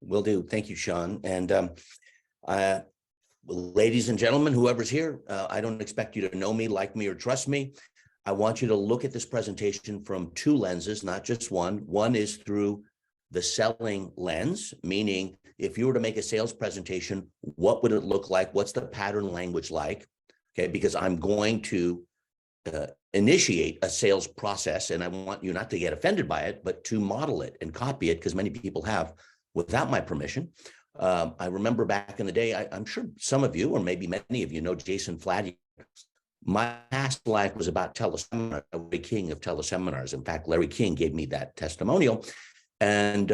Will do. Thank you, Sean. And uh, ladies and gentlemen, whoever's here, I don't expect you to know me, like me, or trust me. I want you to look at this presentation from two lenses, not just one. One is through the selling lens, meaning if you were to make a sales presentation, what would it look like? What's the pattern language like? Okay, because I'm going to initiate a sales process, and I want you not to get offended by it, but to model it and copy it, because many people have without my permission. I remember back in the day, I'm sure some of you, or maybe many of you, know Jason Flatty. My past life was about teleseminar, Larry King of teleseminars. In fact, Larry King gave me that testimonial. And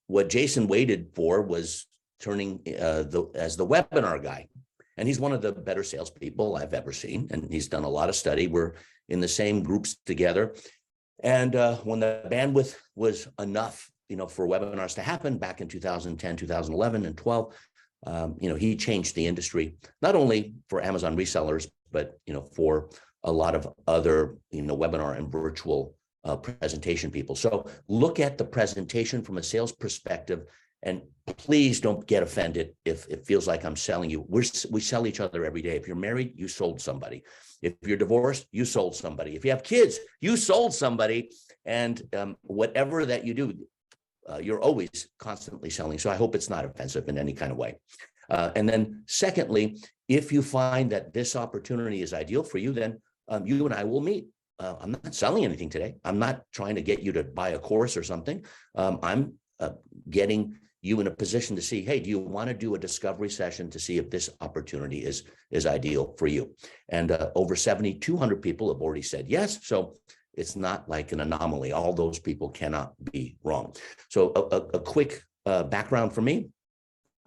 what Jason waited for was turning as the webinar guy. And he's one of the better salespeople I've ever seen. And he's done a lot of study. We're in the same groups together. And when the bandwidth was enough, for webinars to happen back in 2010, 2011, and 12, he changed the industry, not only for Amazon resellers, but, for a lot of other, webinar and virtual presentation people. So look at the presentation from a sales perspective, and please don't get offended if it feels like I'm selling you. We sell each other every day. If you're married, you sold somebody. If you're divorced, you sold somebody. If you have kids, you sold somebody. And whatever that you do, you're always constantly selling. So I hope it's not offensive in any kind of way. And then secondly, if you find that this opportunity is ideal for you, then you and I will meet. I'm not selling anything today. I'm not trying to get you to buy a course or something. I'm getting you in a position to see, hey, do you want to do a discovery session to see if this opportunity is ideal for you? And over 7,200 people have already said yes. So it's not like an anomaly. All those people cannot be wrong. So a quick background for me.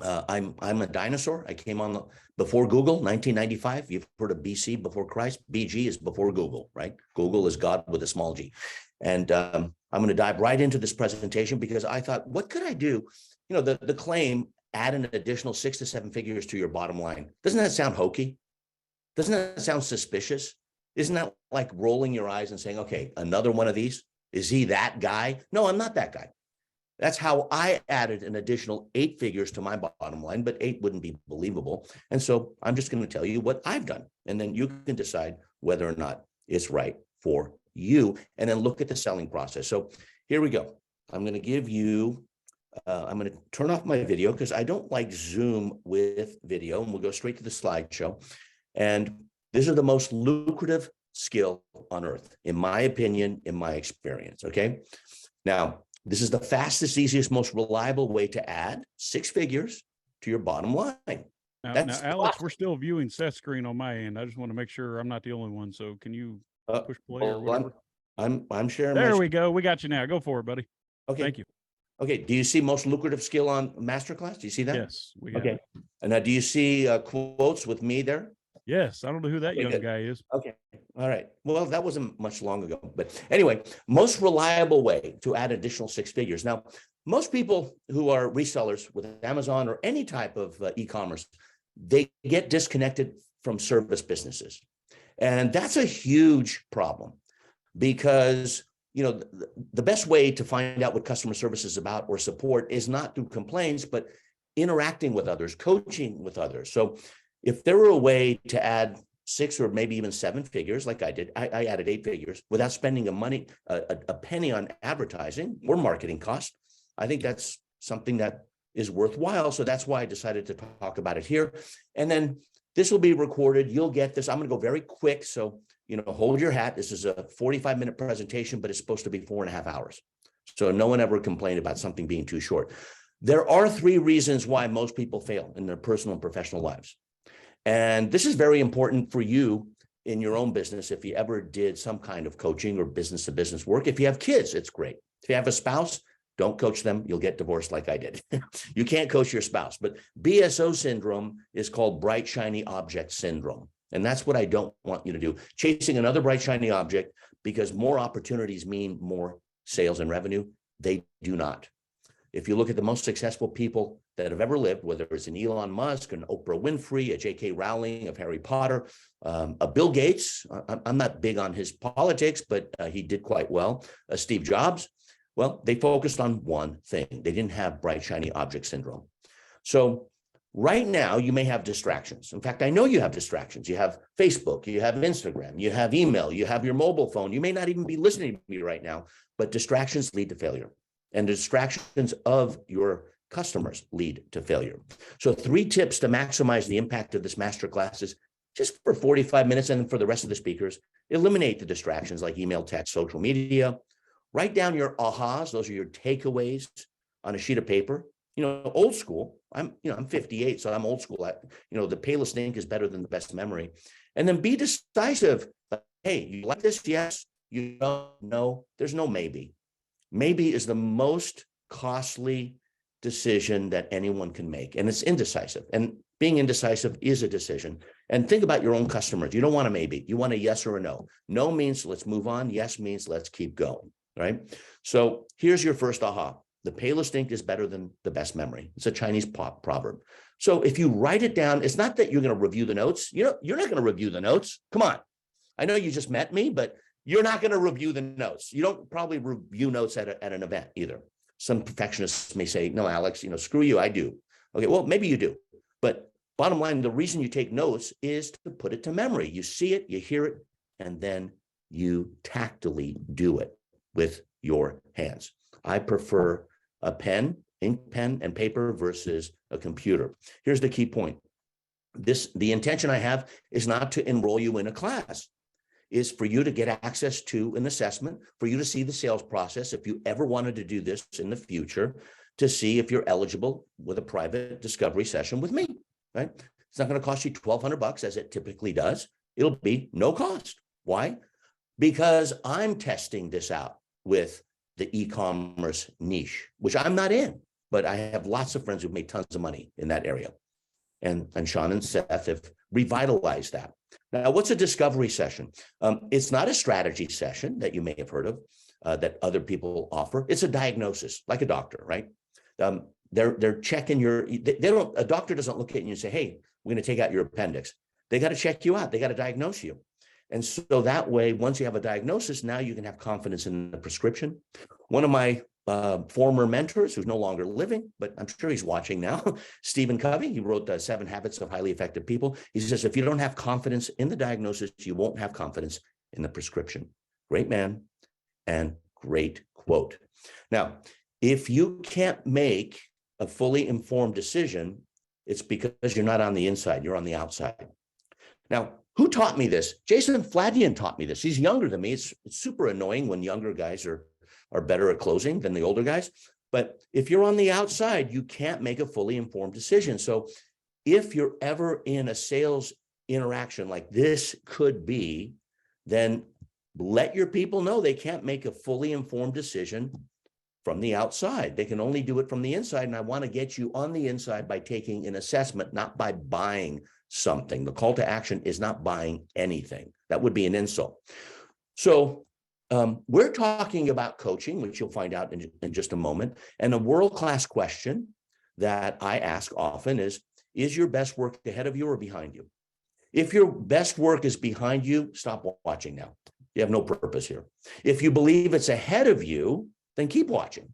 I'm a dinosaur. I came on before Google, 1995. You've heard of BC, before Christ. BG is before Google, right? Google is God with a small g. And I'm going to dive right into this presentation because I thought, what could I do? The claim, add an additional 6 to 7 figures to your bottom line. Doesn't that sound hokey? Doesn't that sound suspicious? Isn't that like rolling your eyes and saying, okay, another one of these? Is he that guy? No, I'm not that guy. That's how I added an additional 8 figures to my bottom line, but 8 wouldn't be believable. And so I'm just going to tell you what I've done. And then you can decide whether or not it's right for you. And then look at the selling process. So here we go. I'm going to give you, I'm going to turn off my video because I don't like Zoom with video. And we'll go straight to the slideshow. And this is the most lucrative skill on earth, in my opinion, in my experience. Okay. Now, this is the fastest, easiest, most reliable way to add 6 figures to your bottom line. Now Alex, we're still viewing Seth's screen on my end. I just want to make sure I'm not the only one. So can you push play or whatever? I'm sharing. There we go. We got you now. Go for it, buddy. Okay. Thank you. Okay. Do you see most lucrative skill on Masterclass? Do you see that? Yes. We got okay. It. And now, do you see quotes with me there? Yes. I don't know who that young guy is. Okay. All right. Well, that wasn't much long ago. But anyway, most reliable way to add additional 6 figures. Now, most people who are resellers with Amazon or any type of e-commerce, they get disconnected from service businesses. And that's a huge problem because, the best way to find out what customer service is about or support is not through complaints, but interacting with others, coaching with others. So if there were a way to add 6 or maybe even 7 figures, like I did, I added 8 figures without spending a penny on advertising or marketing cost, I think that's something that is worthwhile. So that's why I decided to talk about it here. And then this will be recorded. You'll get this. I'm going to go very quick. So, hold your hat. This is a 45-minute presentation, but it's supposed to be 4.5 hours. So no one ever complained about something being too short. There are 3 reasons why most people fail in their personal and professional lives. And this is very important for you in your own business. If you ever did some kind of coaching or business to business work, if you have kids, it's great. If you have a spouse, don't coach them. You'll get divorced like I did. You can't coach your spouse, but BSO syndrome is called bright, shiny object syndrome. And that's what I don't want you to do. Chasing another bright, shiny object because more opportunities mean more sales and revenue. They do not. If you look at the most successful people that have ever lived, whether it's an Elon Musk, an Oprah Winfrey, a J.K. Rowling of Harry Potter, a Bill Gates, I'm not big on his politics, but he did quite well, Steve Jobs, Well, they focused on one thing. They didn't have bright, shiny object syndrome. So right now, you may have distractions. In fact, I know you have distractions. You have Facebook, you have Instagram, you have email, you have your mobile phone. You may not even be listening to me right now, but distractions lead to failure. And the distractions of your customers lead to failure. So 3 tips to maximize the impact of this masterclass is just for 45 minutes, and for the rest of the speakers, eliminate the distractions like email, text, social media. Write down your ahas. Those are your takeaways on a sheet of paper. Old school. I'm 58, so I'm old school. The palest ink is better than the best memory. And then be decisive. Hey, you like this? Yes. You don't know. There's no maybe. Maybe is the most costly decision that anyone can make, and it's indecisive. And being indecisive is a decision. And think about your own customers. You don't want a maybe. You want a yes or a no. No means let's move on. Yes means let's keep going. Right? So here's your first aha. The palest ink is better than the best memory. It's a Chinese proverb. So if you write it down, it's not that you're going to review the notes. You're not going to review the notes. Come on. I know you just met me, but you're not going to review the notes. You don't probably review notes at an event either. Some perfectionists may say, no, Alex, screw you, I do. Okay, well, maybe you do. But bottom line, the reason you take notes is to put it to memory. You see it, you hear it, and then you tactily do it with your hands. I prefer a pen, ink pen and paper versus a computer. Here's the key point. The intention I have is not to enroll you in a class, is for you to get access to an assessment, for you to see the sales process if you ever wanted to do this in the future, to see if you're eligible with a private discovery session with me, right? It's not going to cost you $1,200 as it typically does. It'll be no cost. Why? Because I'm testing this out with the e-commerce niche, which I'm not in, but I have lots of friends who've made tons of money in that area. And Sean and Seth have revitalized that. Now, what's a discovery session? It's not a strategy session that you may have heard of that other people offer. It's a diagnosis, like a doctor, right? They're checking a doctor doesn't look at you and say, hey, we're going to take out your appendix. They got to check you out. They got to diagnose you. And so that way, once you have a diagnosis, now you can have confidence in the prescription. One of my former mentors, who's no longer living, but I'm sure he's watching now, Stephen Covey, he wrote 7 Habits of Highly Effective People. He says, if you don't have confidence in the diagnosis, you won't have confidence in the prescription. Great man and great quote. Now, if you can't make a fully informed decision, it's because you're not on the inside, you're on the outside. Now, who taught me this? Jason Fladian taught me this. He's younger than me. It's super annoying when younger guys are better at closing than the older guys. But if you're on the outside, you can't make a fully informed decision. So if you're ever in a sales interaction like this could be, then let your people know they can't make a fully informed decision from the outside. They can only do it from the inside. And I want to get you on the inside by taking an assessment, not by buying something. The call to action is not buying anything. That would be an insult. So we're talking about coaching, which you'll find out in just a moment. And a world-class question that I ask often is your best work ahead of you or behind you? If your best work is behind you, stop watching now. You have no purpose here. If you believe it's ahead of you, then keep watching.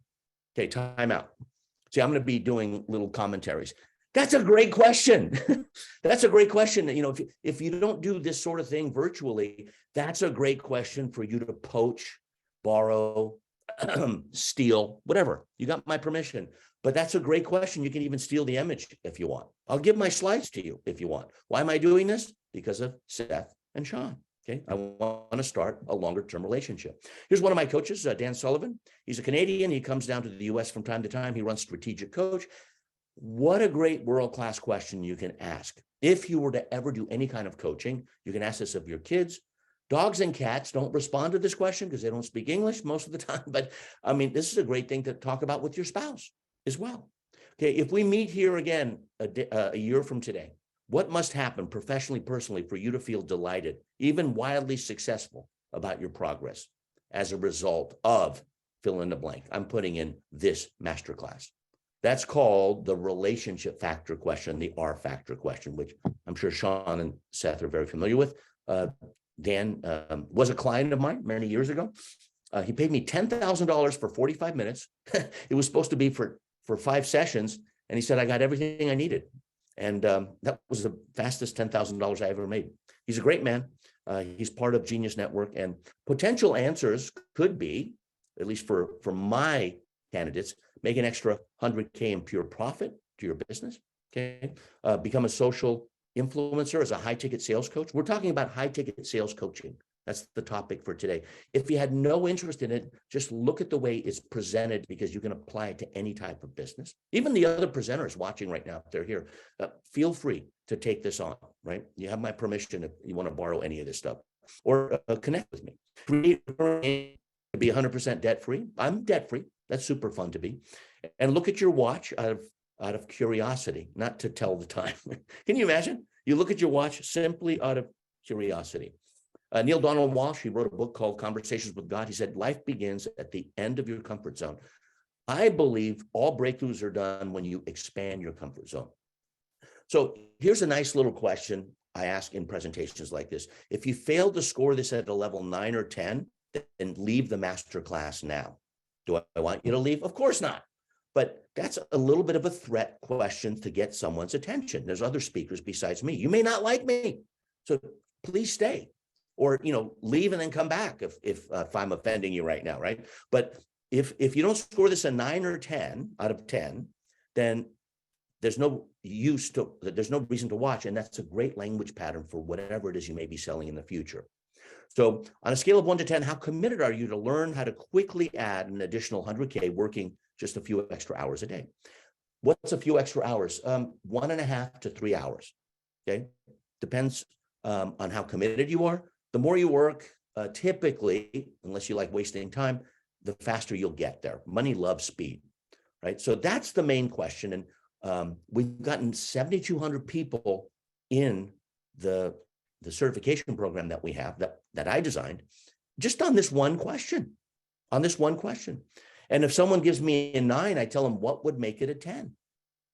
Okay, time out. See, I'm going to be doing little commentaries. That's a great question. That's a great question. If you don't do this sort of thing virtually, that's a great question for you to poach, borrow, steal, whatever. You got my permission. But that's a great question. You can even steal the image if you want. I'll give my slides to you if you want. Why am I doing this? Because of Seth and Sean. Okay, I want to start a longer-term relationship. Here's one of my coaches, Dan Sullivan. He's a Canadian. He comes down to the US from time to time. He runs Strategic Coach. What a great world-class question you can ask. If you were to ever do any kind of coaching, you can ask this of your kids. Dogs and cats don't respond to this question because they don't speak English most of the time. But I mean, this is a great thing to talk about with your spouse as well. Okay, if we meet here again a year from today, what must happen professionally, personally, for you to feel delighted, even wildly successful about your progress as a result of fill in the blank? I'm putting in this masterclass. That's called the relationship factor question, the R factor question, which I'm sure Sean and Seth are very familiar with. Dan was a client of mine many years ago. He paid me $10,000 for 45 minutes. It was supposed to be for 5 sessions. And he said, I got everything I needed. And that was the fastest $10,000 I ever made. He's a great man. He's part of Genius Network, and potential answers could be, at least for my candidates, make an extra 100K in pure profit to your business. Okay. Become a social influencer as a high ticket sales coach. We're talking about high ticket sales coaching. That's the topic for today. If you had no interest in it, just look at the way it's presented, because you can apply it to any type of business. Even the other presenters watching right now, if they're here, feel free to take this on, right? You have my permission if you want to borrow any of this stuff, or connect with me. To be 100% debt free. I'm debt free. That's super fun to be. And look at your watch out of curiosity, not to tell the time. Can you imagine? You look at your watch simply out of curiosity. Neil Donald Walsh, he wrote a book called Conversations with God. He said, life begins at the end of your comfort zone. I believe all breakthroughs are done when you expand your comfort zone. So here's a nice little question I ask in presentations like this. If you fail to score this at a level 9 or 10, then leave the masterclass now. Do I want you to leave? Of course not. But that's a little bit of a threat question to get someone's attention. There's other speakers besides me. You may not like me, so please stay. Or, leave and then come back if I'm offending you right now, right? But if you don't score this a 9 or 10 out of 10, then there's no reason to watch. And that's a great language pattern for whatever it is you may be selling in the future. So on a scale of 1 to 10, how committed are you to learn how to quickly add an additional 100K working just a few extra hours a day? What's a few extra hours? 1.5 to 3 hours, okay? Depends on how committed you are. The more you work, typically, unless you like wasting time, the faster you'll get there. Money loves speed, right? So that's the main question. And we've gotten 7,200 people in the certification program that we have, that I designed, just on this one question, And if someone gives me a 9, I tell them what would make it a 10,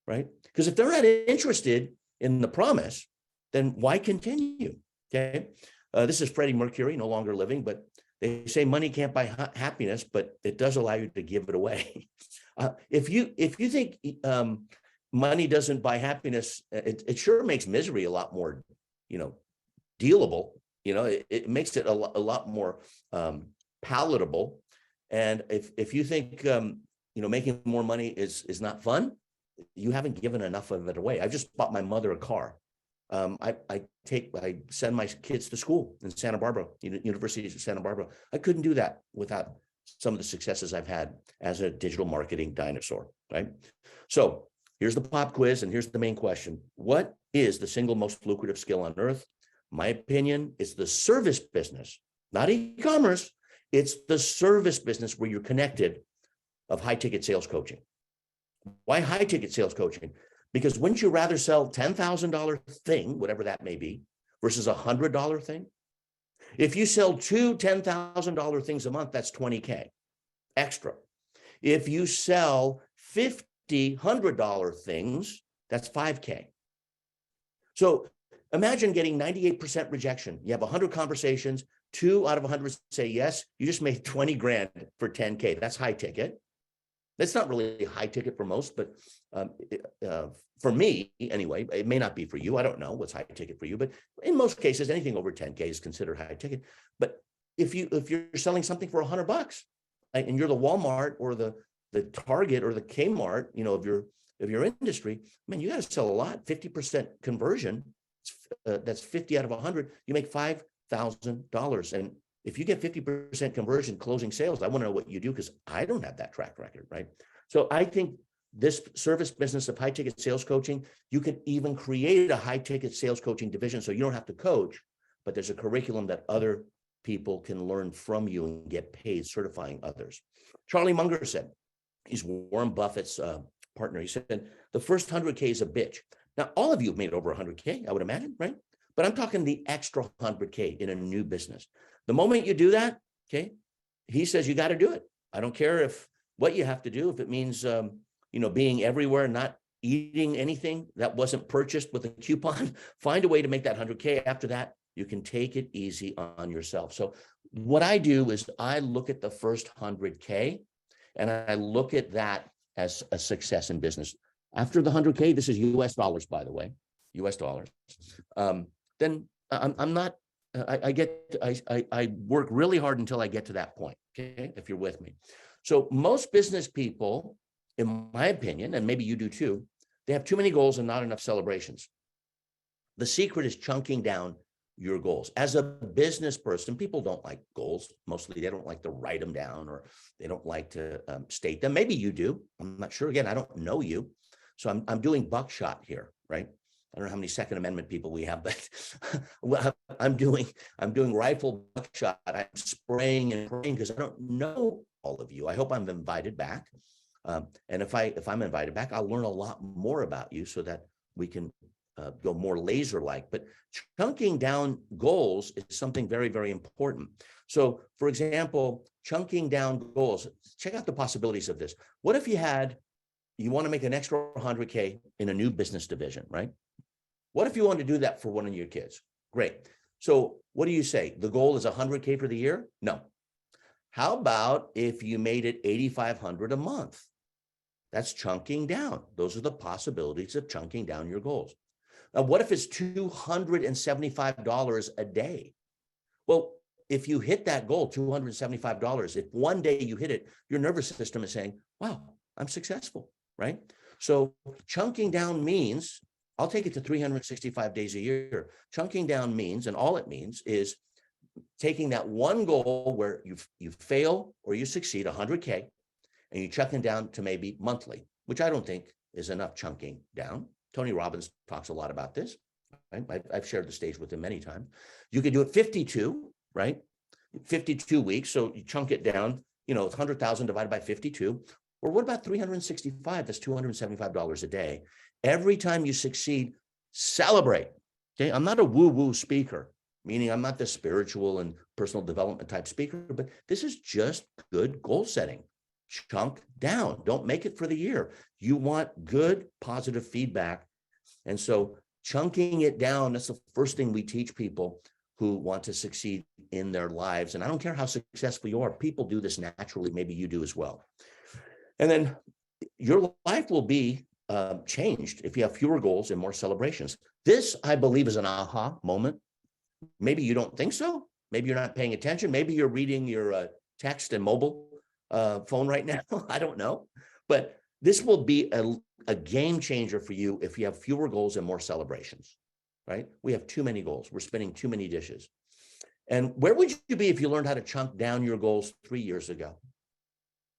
right? Because if they're not interested in the promise, then why continue, okay? This is Freddie Mercury, no longer living, but they say money can't buy happiness, but it does allow you to give it away. If you think money doesn't buy happiness, it sure makes misery a lot more, dealable. It makes it a lot more palatable. And if you think making more money is not fun, you haven't given enough of it away. I just bought my mother a car. I send my kids to school in Santa Barbara, University of Santa Barbara. I couldn't do that without some of the successes I've had as a digital marketing dinosaur, right? So here's the pop quiz, and here's the main question. What is the single most lucrative skill on earth? My opinion is the service business, not e-commerce. It's the service business where you're connected of high ticket sales coaching. Why high ticket sales coaching? Because wouldn't you rather sell $10,000 thing, whatever that may be, versus a $100 thing? If you sell 2 $10,000 things a month, that's 20K extra. If you sell 50 $100 things, that's 5K. So imagine getting 98% rejection. You have 100 conversations, 2 out of 100 say yes. You just made 20 grand for 10K. That's high ticket. That's not really high ticket for most, but for me, anyway, it may not be for you. I don't know what's high ticket for you, but in most cases, anything over 10K is considered high ticket. But if you're selling something for $100, and you're the Walmart or the Target or the Kmart, of your industry, man, you got to sell a lot. 50% conversion, that's 50 out of 100. You make $5,000, and if you get 50% conversion closing sales, I want to know what you do, because I don't have that track record, right? So I think this service business of high ticket sales coaching, you can even create a high ticket sales coaching division so you don't have to coach, but there's a curriculum that other people can learn from you and get paid certifying others. Charlie Munger said, he's Warren Buffett's partner. He said, the first 100K is a bitch. Now, all of you have made over 100K, I would imagine, right? But I'm talking the extra 100K in a new business. The moment you do that, okay, he says you got to do it. I don't care what you have to do. If it means, being everywhere, not eating anything that wasn't purchased with a coupon, find a way to make that 100K. After that, you can take it easy on yourself. So what I do is I look at the first 100K and I look at that as a success in business. After the 100K, this is US dollars, by the way, US dollars. Then I'm not, I work really hard until I get to that point, okay, if you're with me. So most business people, in my opinion, and maybe you do too, they have too many goals and not enough celebrations. The secret is chunking down your goals. As a business person, people don't like goals. Mostly they don't like to write them down, or they don't like to state them. Maybe you do. I'm not sure. Again, I don't know you. So I'm doing buckshot here, right? I don't know how many Second Amendment people we have, but well, I'm doing rifle buckshot. I'm spraying and praying because I don't know all of you. I hope I'm invited back. And if I'm invited back, I'll learn a lot more about you so that we can go more laser-like. But chunking down goals is something very, very important. So, for example, chunking down goals, check out the possibilities of this. What if you want to make an extra 100K in a new business division, right? What if you want to do that for one of your kids? Great. So what do you say? The goal is 100K for the year? No. How about if you made it 8,500 a month? That's chunking down. Those are the possibilities of chunking down your goals. Now, what if it's $275 a day? Well, if you hit that goal, $275, if one day you hit it, your nervous system is saying, wow, I'm successful, right? So chunking down means, I'll take it to 365 days a year. Chunking down means, and all it means is taking that one goal where you fail or you succeed, 100K, and you're chunking down to maybe monthly, which I don't think is enough chunking down. Tony Robbins talks a lot about this. Right? I've shared the stage with him many times. You could do it 52, right? 52 weeks. So you chunk it down, it's 100,000 divided by 52. Or what about 365? That's $275 a day. Every time you succeed, celebrate. Okay. I'm not a woo-woo speaker, meaning I'm not the spiritual and personal development type speaker, but this is just good goal setting. Chunk down. Don't make it for the year. You want good, positive feedback. And so chunking it down, that's the first thing we teach people who want to succeed in their lives. And I don't care how successful you are. People do this naturally. Maybe you do as well. And then your life will be changed if you have fewer goals and more celebrations. This, I believe, is an aha moment. Maybe you don't think so. Maybe you're not paying attention. Maybe you're reading your text and mobile phone right now. I don't know. But this will be a game changer for you if you have fewer goals and more celebrations, right? We have too many goals. We're spinning too many dishes. And where would you be if you learned how to chunk down your goals 3 years ago?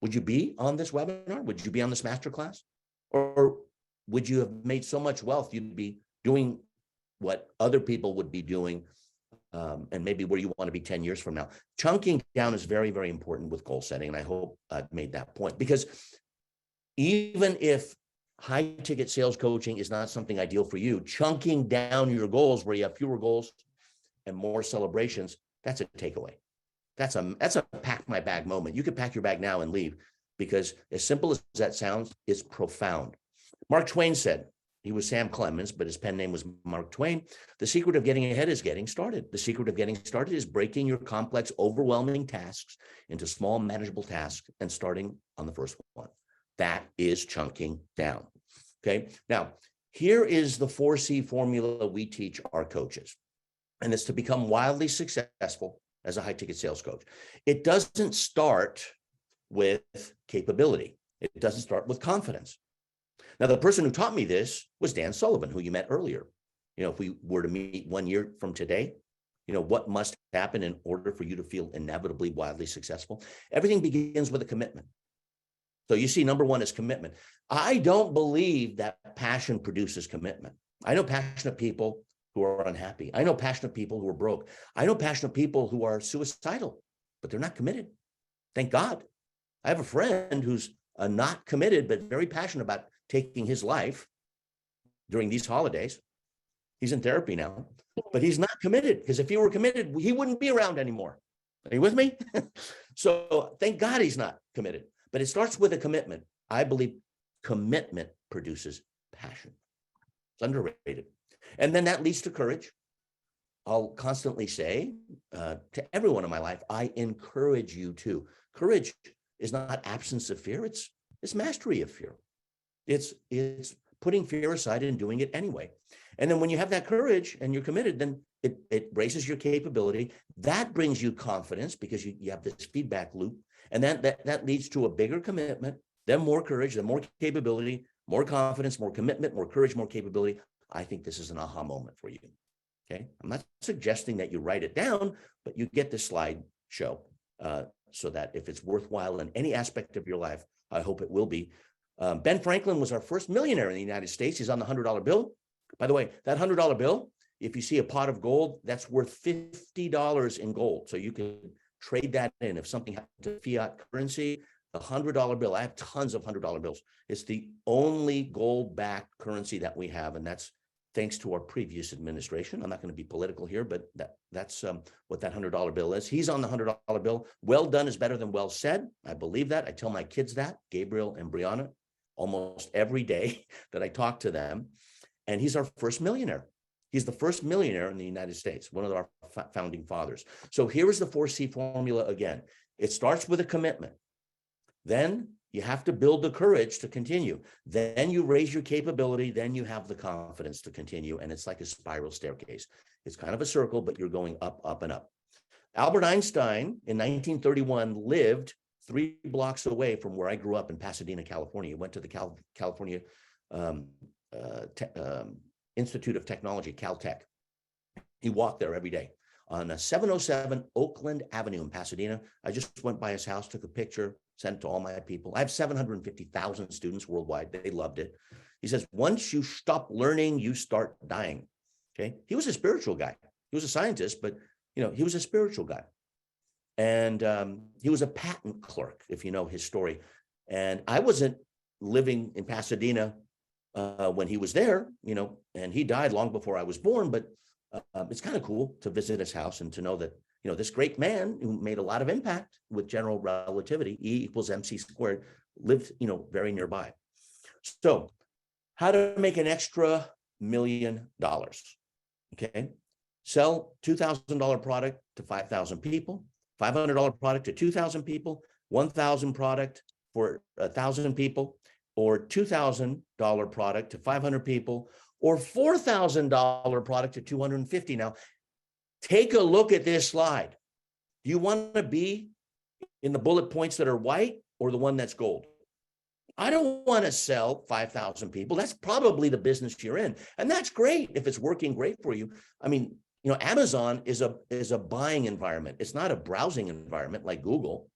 Would you be on this webinar? Would you be on this masterclass? Or would you have made so much wealth you'd be doing what other people would be doing, and maybe where you want to be 10 years from now? Chunking down is very, very important with goal setting. And I hope I've made that point, because even if high ticket sales coaching is not something ideal for you, chunking down your goals where you have fewer goals and more celebrations, that's a takeaway. That's a pack my bag moment. You could pack your bag now and leave, because as simple as that sounds, it's profound. Mark Twain said, he was Sam Clemens, but his pen name was Mark Twain. The secret of getting ahead is getting started. The secret of getting started is breaking your complex, overwhelming tasks into small, manageable tasks and starting on the first one. That is chunking down. Okay. Now, here is the 4C formula we teach our coaches, and it's to become wildly successful as a high ticket sales coach. It doesn't start with capability. It doesn't start with confidence. Now, the person who taught me this was Dan Sullivan, who you met earlier. If we were to meet 1 year from today, what must happen in order for you to feel inevitably wildly successful? Everything begins with a commitment. So you see, number one is commitment. I don't believe that passion produces commitment. I know passionate people who are unhappy. I know passionate people who are broke. I know passionate people who are suicidal, but they're not committed. Thank God. I have a friend who's not committed, but very passionate about taking his life during these holidays. He's in therapy now, but he's not committed, because if he were committed, he wouldn't be around anymore. Are you with me? So thank God he's not committed, but it starts with a commitment. I believe commitment produces passion. It's underrated. And then that leads to courage. I'll constantly say to everyone in my life, I encourage you to. Courage is not absence of fear. It's mastery of fear. It's putting fear aside and doing it anyway. And then when you have that courage and you're committed, then it raises your capability. That brings you confidence because you have this feedback loop. And that leads to a bigger commitment, then more courage, then more capability, more confidence, more commitment, more courage, more capability. I think this is an aha moment for you. Okay. I'm not suggesting that you write it down, but you get this slide show so that if it's worthwhile in any aspect of your life, I hope it will be. Ben Franklin was our first millionaire in the United States. He's on the $100 bill. By the way, that $100 bill, if you see a pot of gold, that's worth $50 in gold. So you can trade that in. If something happens to fiat currency, the $100 bill, I have tons of $100 bills. It's the only gold-backed currency that we have, and that's thanks to our previous administration. I'm not going to be political here, but that's what that $100 bill is. He's on the $100 bill. Well done is better than well said. I believe that. I tell my kids that, Gabriel and Brianna, almost every day that I talk to them. And he's our first millionaire. He's the first millionaire in the United States, one of our founding fathers. So here is the 4C formula again. It starts with a commitment. Then you have to build the courage to continue. Then you raise your capability. Then you have the confidence to continue. And it's like a spiral staircase. It's kind of a circle, but you're going up, up, and up. Albert Einstein in 1931 lived 3 blocks away from where I grew up in Pasadena, California. He went to the California Institute of Technology, Caltech. He walked there every day on 707 Oakland Avenue in Pasadena. I just went by his house, took a picture, sent it to all my people. I have 750,000 students worldwide. They loved it. He says, once you stop learning, you start dying. Okay. He was a spiritual guy. He was a scientist, but he was a spiritual guy. And he was a patent clerk, if you know his story. And I wasn't living in Pasadena when he was there, and he died long before I was born, but it's kind of cool to visit his house and to know that, this great man who made a lot of impact with general relativity, E equals MC squared, lived, very nearby. So how to make an extra $1 million, okay? Sell $2,000 product to 5,000 people, $500 product to 2,000 people, 1,000 product for 1,000 people, or $2,000 product to 500 people, or $4,000 product to 250. Now, take a look at this slide. Do you want to be in the bullet points that are white or the one that's gold? I don't want to sell 5,000 people. That's probably the business you're in. And that's great if it's working great for you. I mean, Amazon is a buying environment. It's not a browsing environment like Google.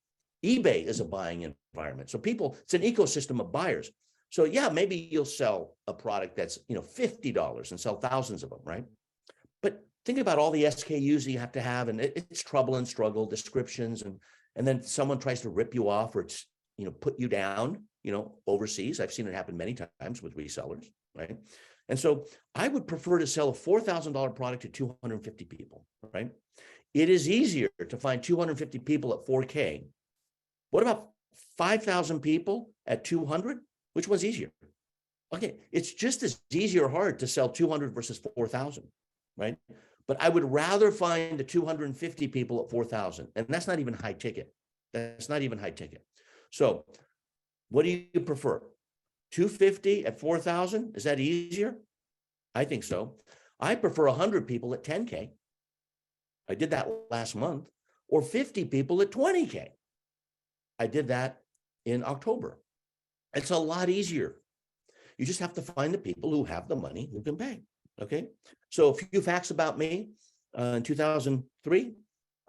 eBay is a buying environment. So it's an ecosystem of buyers. So yeah, maybe you'll sell a product that's, $50 and sell thousands of them, right? But think about all the SKUs you have to have, and it's trouble and struggle, descriptions, and then someone tries to rip you off or put you down, overseas. I've seen it happen many times with resellers, right? And so I would prefer to sell a $4,000 product to 250 people, right? It is easier to find 250 people at 4K. What about 5,000 people at 200? Which one's easier? Okay, it's just as easy or hard to sell 200 versus 4,000, right? But I would rather find the 250 people at 4,000, and that's not even high ticket. That's not even high ticket. So what do you prefer? 250 at 4,000? Is that easier? I think so. I prefer 100 people at 10K. I did that last month. Or 50 people at 20K. I did that in October. It's a lot easier. You just have to find the people who have the money who can pay. Okay. So a few facts about me. In 2003,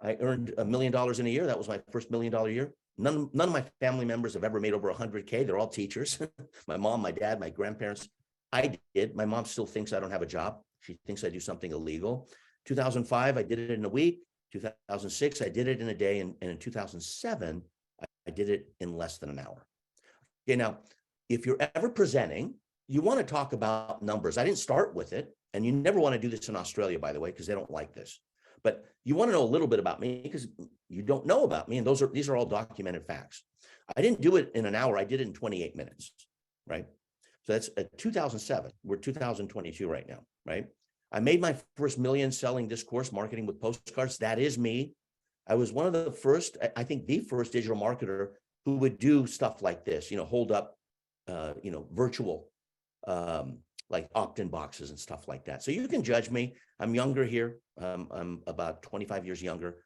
I earned $1 million in a year. That was my first $1 million year. None of my family members have ever made over 100K. They're all teachers. My mom, my dad, my grandparents. I did. My mom still thinks I don't have a job. She thinks I do something illegal. 2005, I did it in a week. 2006, I did it in a day. And in 2007, I did it in less than an hour. Okay, now, if you're ever presenting, you want to talk about numbers. I didn't start with it. And you never want to do this in Australia, by the way, because they don't like this. But you want to know a little bit about me because you don't know about me. And these are all documented facts. I didn't do it in an hour. I did it in 28 minutes, right? So that's 2007. We're 2022 right now, right? I made my first million selling this course, Marketing with Postcards. That is me. I was one of the first, I think the first digital marketer who would do stuff like this, hold up, virtual, like opt-in boxes and stuff like that. So you can judge me. I'm younger here. I'm about 25 years younger,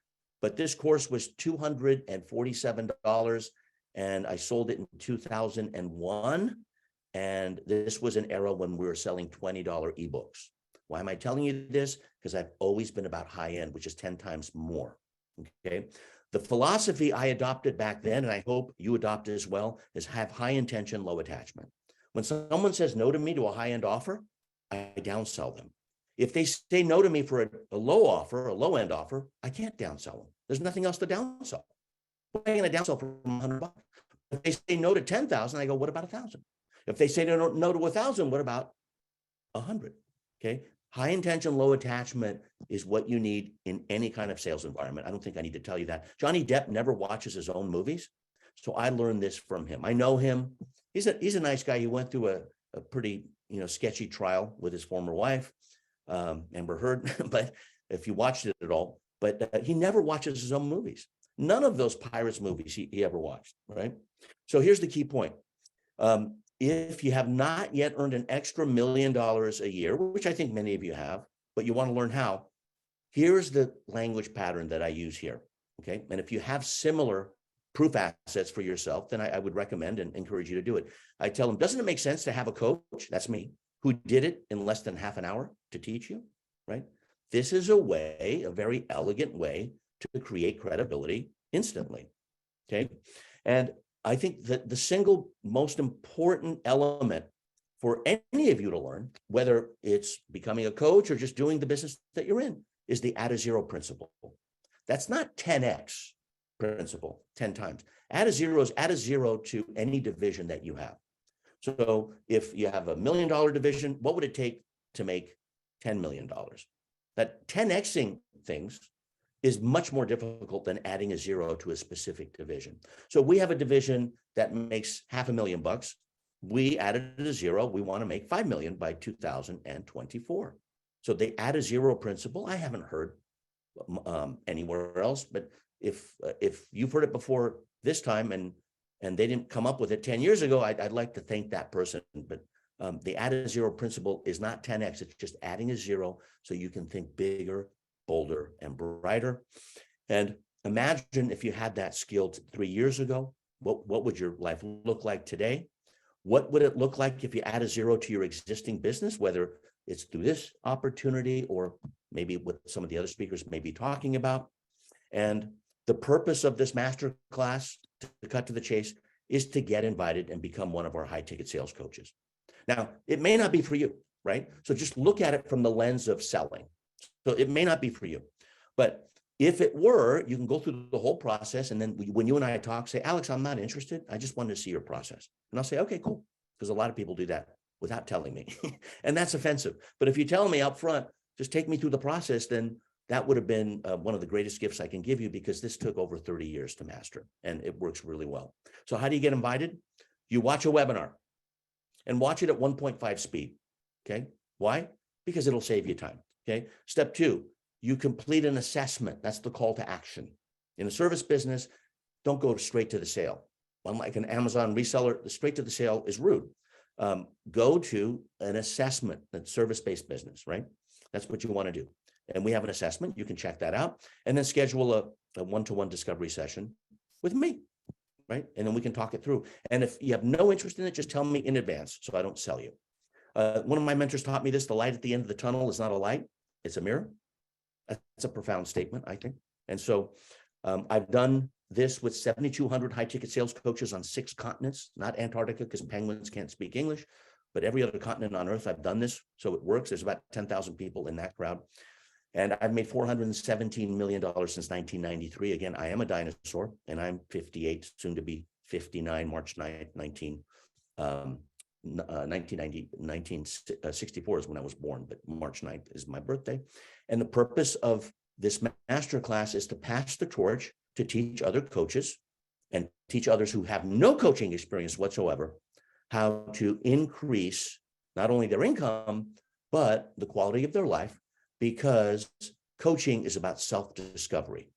but this course was $247 and I sold it in 2001. And this was an era when we were selling $20 ebooks. Why am I telling you this? Because I've always been about high end, which is 10 times more. Okay. The philosophy I adopted back then, and I hope you adopt as well, is have high intention, low attachment. When someone says no to me to a high end offer, I downsell them. If they say no to me for a low offer, a low end offer, I can't downsell them. There's nothing else to downsell. What am I going to downsell for $100? If they say no to 10,000, I go, what about 1,000? If they say no to 1,000, what about 100? Okay. High intention, low attachment is what you need in any kind of sales environment. I don't think I need to tell you that. Johnny Depp never watches his own movies. So I learned this from him. I know him. He's a nice guy. He went through a pretty, sketchy trial with his former wife, Amber Heard, but if you watched it at all, but he never watches his own movies. None of those Pirates movies he ever watched, right? So here's the key point. If you have not yet earned an extra $1 million a year, which I think many of you have, but you want to learn how, here's the language pattern that I use here, okay? And if you have similar proof assets for yourself, then I would recommend and encourage you to do it. I tell them, doesn't it make sense to have a coach, that's me, who did it in less than half an hour to teach you, right? This is a very elegant way to create credibility instantly, okay? And I think that the single most important element for any of you to learn, whether it's becoming a coach or just doing the business that you're in, is the add a zero principle. That's not 10x principle, 10 times. Add a zero is add a zero to any division that you have. So if you have $1 million division, what would it take to make $10 million? That 10xing things is much more difficult than adding a zero to a specific division. So we have a division that makes $500,000. We added a zero. We want to make 5 million by 2024. So they add a zero principle. I haven't heard anywhere else, but if you've heard it before this time and they didn't come up with it 10 years ago, I'd like to thank that person. But the add a zero principle is not 10x. It's just adding a zero so you can think bigger, bolder, and brighter. And imagine if you had that skill 3 years ago, what would your life look like today? What would it look like if you add a zero to your existing business, whether it's through this opportunity or maybe what some of the other speakers may be talking about? And the purpose of this masterclass, to cut to the chase, is to get invited and become one of our high ticket sales coaches. Now, it may not be for you, right? So just look at it from the lens of selling. So it may not be for you, but if it were, you can go through the whole process. And then when you and I talk, say, Alex, I'm not interested. I just wanted to see your process. And I'll say, okay, cool. Because a lot of people do that without telling me. And that's offensive. But if you tell me up front, just take me through the process, then that would have been one of the greatest gifts I can give you, because this took over 30 years to master and it works really well. So how do you get invited? You watch a webinar and watch it at 1.5 speed. Okay. Why? Because it'll save you time. Okay. Step 2, you complete an assessment. That's the call to action. In a service business, don't go straight to the sale. Unlike an Amazon reseller, the straight to the sale is rude. Go to an assessment, that's service-based business, right? That's what you want to do. And we have an assessment. You can check that out and then schedule a one-to-one discovery session with me, right? And then we can talk it through. And if you have no interest in it, just tell me in advance so I don't sell you. One of my mentors taught me this: the light at the end of the tunnel is not a light, it's a mirror. That's a profound statement, I think. And so I've done this with 7,200 high ticket sales coaches on 6 continents, not Antarctica because penguins can't speak English, but every other continent on earth, I've done this. So it works. There's about 10,000 people in that crowd. And I've made $417 million since 1993. Again, I am a dinosaur and I'm 58, soon to be 59, March 9th, 1964 is when I was born, but March 9th is my birthday. And the purpose of this masterclass is to pass the torch, to teach other coaches and teach others who have no coaching experience whatsoever how to increase not only their income, but the quality of their life, because coaching is about self-discovery.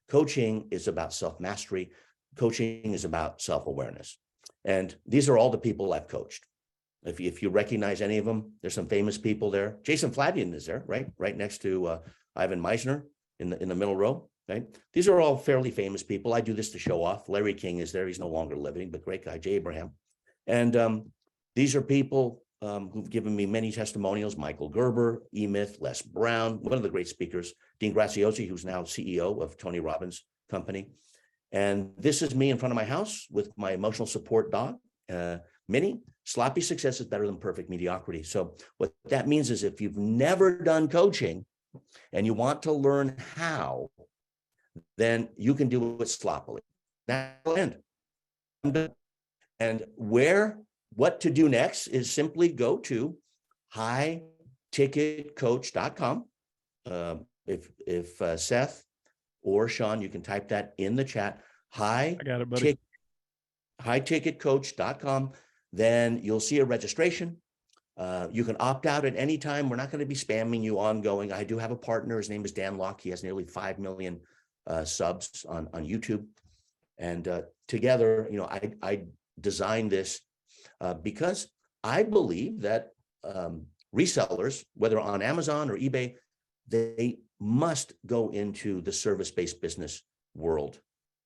Coaching is about self-mastery. Coaching is about self-awareness. And these are all the people I've coached. If you recognize any of them, there's some famous people there. Jason Flavian is there, right next to Ivan Meisner in the middle row, right? These are all fairly famous people. I do this to show off. Larry King is there. He's no longer living, but great guy, Jay Abraham. And these are people who've given me many testimonials: Michael Gerber, E-Myth, Les Brown, one of the great speakers, Dean Graziosi, who's now CEO of Tony Robbins' company. And this is me in front of my house with my emotional support dog, Minnie. Sloppy success is better than perfect mediocrity. So what that means is, if you've never done coaching and you want to learn how, then you can do it sloppily. That'll end. And what to do next is simply go to highticketcoach.com. If Seth or Sean, you can type that in the chat. I got it, buddy. Highticketcoach.com. Then you'll see a registration. You can opt out at any time. We're not going to be spamming you ongoing. I do have a partner. His name is Dan Locke. He has nearly 5 million subs on YouTube. And together, I designed this because I believe that resellers, whether on Amazon or eBay, they must go into the service-based business world,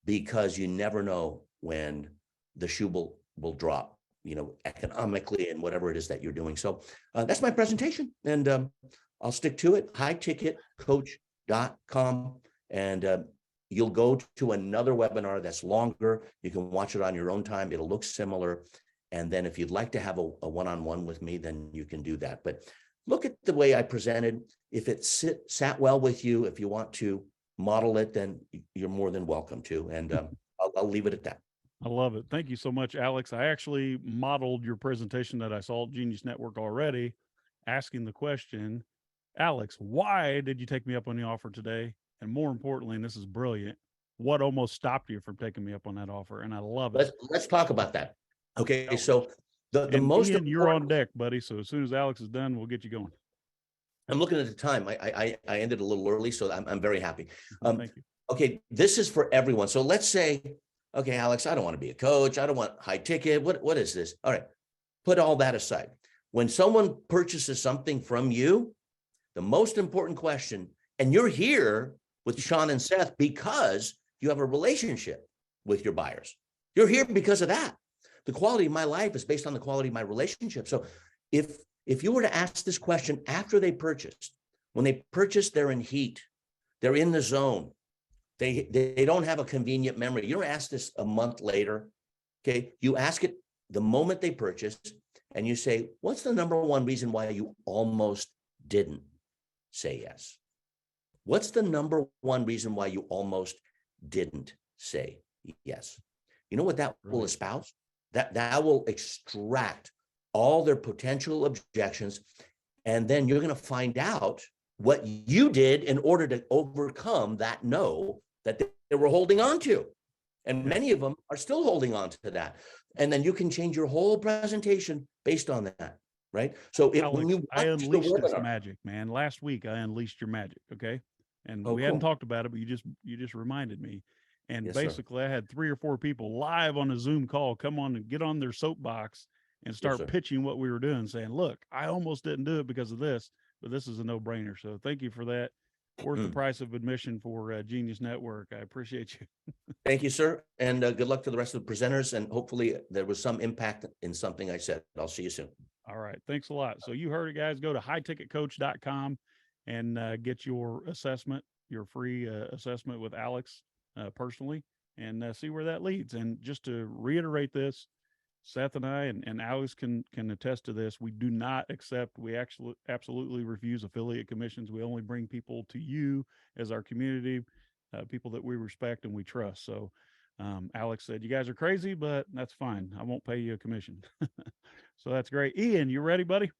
because you never know when the shoe will drop, economically and whatever it is that you're doing. So that's my presentation, and I'll stick to it. highticketcoach.com, and you'll go to another webinar that's longer. You can watch it on your own time. It'll look similar. And then if you'd like to have a one-on-one with me, then you can do that. But look at the way I presented. If it sat well with you, if you want to model it, then you're more than welcome to. And I'll leave it at that. I love it. Thank you so much, Alex. I actually modeled your presentation that I saw at Genius Network already, asking the question, Alex, why did you take me up on the offer today? And more importantly, and this is brilliant, what almost stopped you from taking me up on that offer? And I love it. Let's talk about that. Okay, so the most Ian, you're on deck, buddy. So as soon as Alex is done, we'll get you going. I'm looking at the time. I ended a little early, so I'm very happy. Thank you. Okay, this is for everyone. So let's say, okay, Alex, I don't want to be a coach. I don't want high ticket. What is this? All right, put all that aside. When someone purchases something from you, the most important question, and you're here with Sean and Seth because you have a relationship with your buyers. You're here because of that. The quality of my life is based on the quality of my relationship. So if you were to ask this question after they purchased, when they purchased, they're in heat, they're in the zone, they don't have a convenient memory. You don't ask this a month later. Okay, you ask it the moment they purchased, and you say, what's the number one reason why you almost didn't say yes? What's the number one reason why you almost didn't say yes? You know what that will espouse? That will extract all their potential objections. And then you're going to find out what you did in order to overcome that no that they were holding on to. And many of them are still holding on to that. And then you can change your whole presentation based on that, right? So Alex, when you I unleashed this magic, man. Last week, I unleashed your magic, okay? And we hadn't talked about it, but you just reminded me. And Yes, basically, I had 3 or 4 people live on a Zoom call come on and get on their soapbox and start pitching what we were doing, saying, look, I almost didn't do it because of this, but this is a no-brainer. So thank you for that. Worth the price of admission for Genius Network. I appreciate you. Thank you, sir. And good luck to the rest of the presenters. And hopefully there was some impact in something I said. I'll see you soon. All right. Thanks a lot. So you heard it, guys. Go to highticketcoach.com and get your assessment, your free assessment with Alex personally, and see where that leads. And just to reiterate this, Seth and I and Alex can attest to this. We do not accept, we actually absolutely refuse affiliate commissions. We only bring people to you as our community, people that we respect and we trust. So Alex said, you guys are crazy, but that's fine. I won't pay you a commission. So that's great. Ian, you ready, buddy?